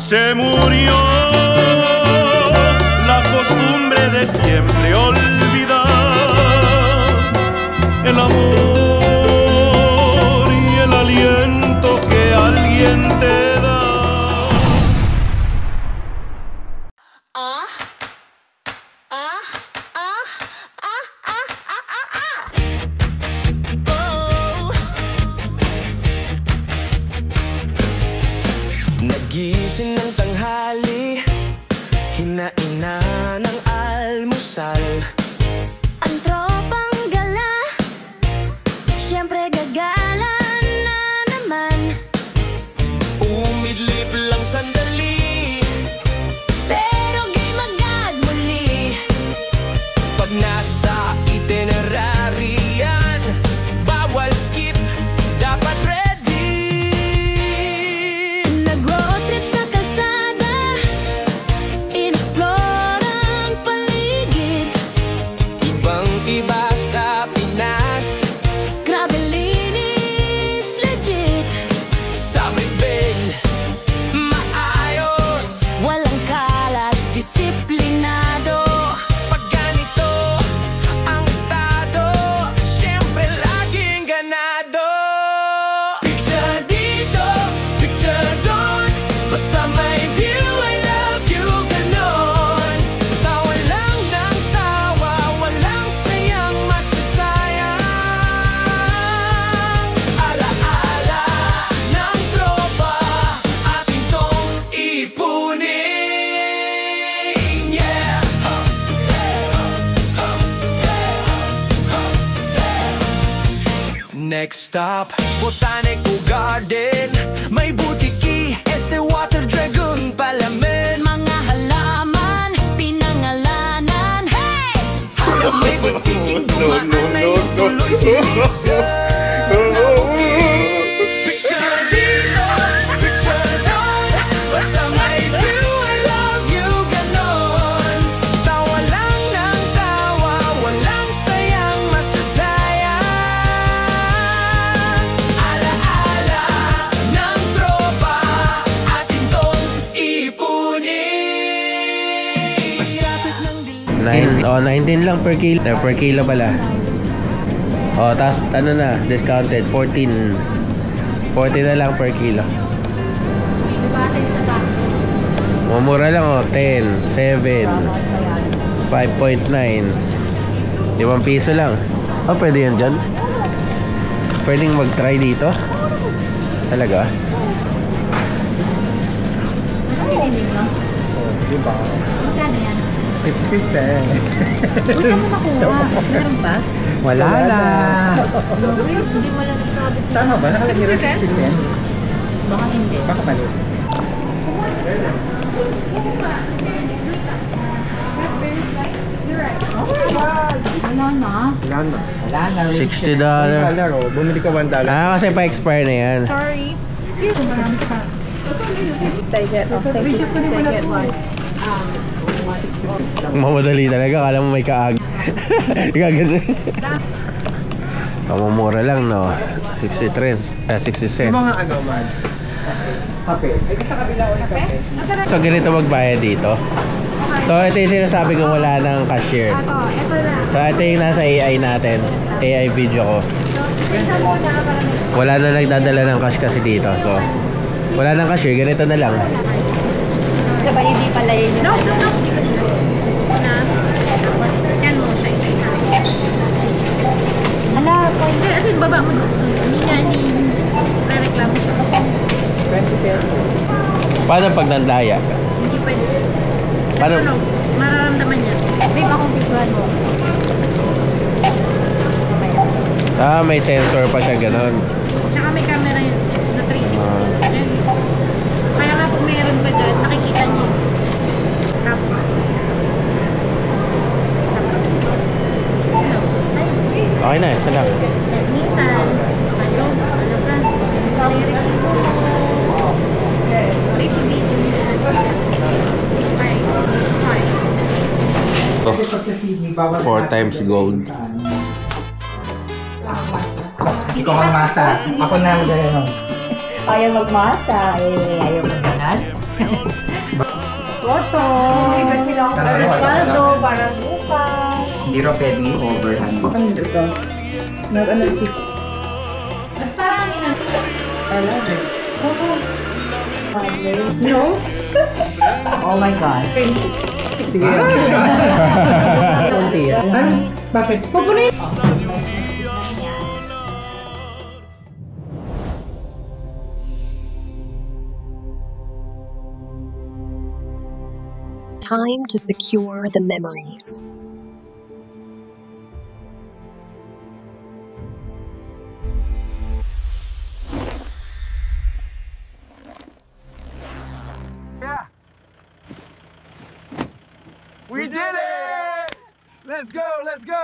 Se murió la costumbre de siempre olvidar el amor y el aliento que alguien te da. Nagising ng tanghali, hinaina ng almusal. Ang tropang gala, syempre gagala na naman. Umidlip lang sandali, pero game agad muli. pag nasa itinerary yan, bawal skip, dapat ready. Nag-road trip sa kalsada, in-explore ang paligid. Ibang iba sa Pinas, Grabe linis, legit. sa Brisbane, maayos. Walang kalat, disiplinado. Pag ganito ang estado, syempre laging ganado. Picture dito, picture doon, basta may view, I love you, ganon. Tawa lang ng tawa, walang sayang masasayang. Alaala ng tropa, ating tong ipunin. Yeah! Next stop, Botanical Garden. May butiki, Este Water Dragon, Palamen. Mga halaman, pinangalanan. Hey! Hayang may butiking dumaan na yung tuloy si Lisa. Picture dito, picture doon, basta may view, I love you, ganon. Tawa lang ng tawa, walang sayang masasayang. Alaala ng tropa, atin tong ipunin. Pagsapit ng dilim, 19 lang per kilo. Per kilo pala. Tapos ano na, discounted 14 na lang per kilo. Mumura lang 10, 7, 5.9, 5 piso lang. Pwede yan dyan. Pwedeng mag-try dito. Talaga? Diba? Magkano yan? 50 eh. Wala mo nakuha. Meron ba? Wala na. Hindi mo lang nasabi. Tama ba? Nakalagay rin 50. Baka hindi. Baka mali. Wala na. Wala na. Wala na. $60. $1. Bumili ka $1. Kasi pa-expire na yan. Sorry. Excuse me. Take it. I'll take it. Take it. Mamadali talaga. Kala mo may kaag. Gagano. Mamumura lang, no? 63 60 cents. Yung mga ano man. Kape. Ay, sa kabila ulit kape. So, ganito magbayad dito. So, ito yung sinasabi ko wala ng cashier. So, ito yung nasa AI natin. AI video ko. Wala na nagdadala ng cash kasi dito. So, wala ng cashier. Ganito na lang. Diba hindi pala yun? No. Yan mo siya isa-isa. Ala, pwede. Kasi baba mo doon. Hindi nga re-reklamo siya. 20 pesos. Paano pag nandaya? Hindi pwede. Paano? Ano, mararamdaman niya. May makumpituhan mo. May sensor pa siya, ganon. Tsaka may camera yun na 360. Ayan. Kaya nga kung meron pa dyan, nakikita niyo. Tapos. Okay na, isa lang. Tapos minsan, ano ka? May video niya. Oh, 4 times gold. Ikaw ang masa. Ako na ang gano'n. Kaya magmasa. Ayaw mo ganun. Toto. Respaldo para bukas. Hindi rin pwedeng i-overhand. Ano ito? Nag-ano si... Mas parang ina... I love it. No? Oh my God. Sige. Kunti yan. Bakit? Pupunin! Time to secure the memories. We did it! Let's go, let's go!